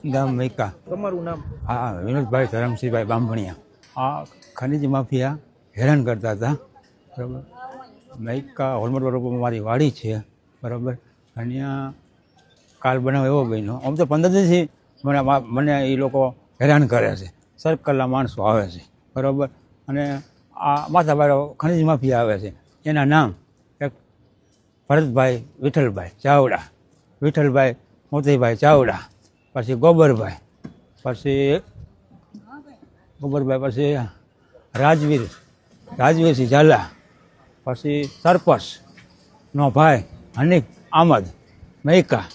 ગામ મૈકા. તમારું નામ? હા, વિનોદભાઈ ધરમસિંહભાઈ બાંભણિયા. આ ખનીજ માફિયા હેરાન કરતા હતા, બરાબર. મૈકા હોલમટ બરોબર મારી વાડી છે, બરાબર. અહીંયા કાલ બનાવ એવો બન્યો. આમ તો 15 દિવસથી મને એ લોકો હેરાન કરે છે. સર્કલના માણસો આવે છે, બરાબર. અને આ માથાભાઈ ખનીજ માફિયા આવે છે. એના નામ એક ભરતભાઈ વિઠ્ઠલભાઈ ચાવડા, વિઠ્ઠલભાઈ મોતીભાઈ ચાવડા, પછી ગોબરભાઈ, પછી રાજવીરસિંહ ઝાલા, પછી સરપંચનો ભાઈ હનીફ આમદ મૈકા.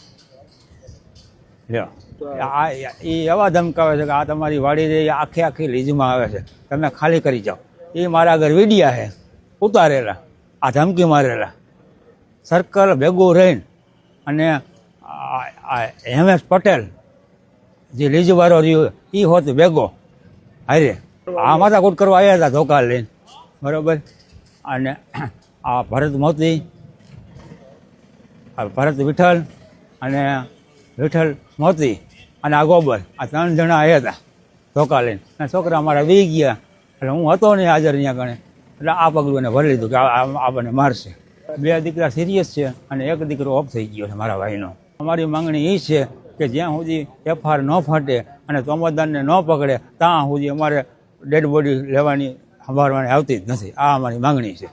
લ્યો, એ એવા ધમકાવે છે કે આ તમારી વાડી આખી લીઝમાં આવે છે, તમે ખાલી કરી જાઓ. એ મારા આગળ વીડિયા છે ઉતારેલા, આ ધમકી મારેલા. સર્કલ ભેગું રહીને અને હેમેશ પટેલ જે લીઝવાળો રહ્યો એ હોત ભેગો હારે આ માથાકૂટ કરવા આવ્યા હતા ધોકા લઈને, બરાબર. અને આ ભરત મોતી, ભરત વિઠ્ઠલ અને વિઠ્ઠલ મોતી અને આ ગોબર, આ 3 જણા આવ્યા હતા ધોકા લઈને. અને છોકરા અમારા વી ગયા, એટલે હું હતો નહીં હાજર અહીંયા ગણે, એટલે આ પગલું એને ભરી લીધું કે આપણને મારશે. 2 દીકરા સિરિયસ છે અને 1 દીકરો ઓફ થઈ ગયો છે મારા ભાઈનો. અમારી માંગણી એ છે કે જ્યાં સુધી FR ન ફાટે અને તોમતદારને ન પકડે ત્યાં સુધી અમારે ડેડ બોડી લેવાની સંભાળવાની આવતી જ નથી. આ અમારી માંગણી છે.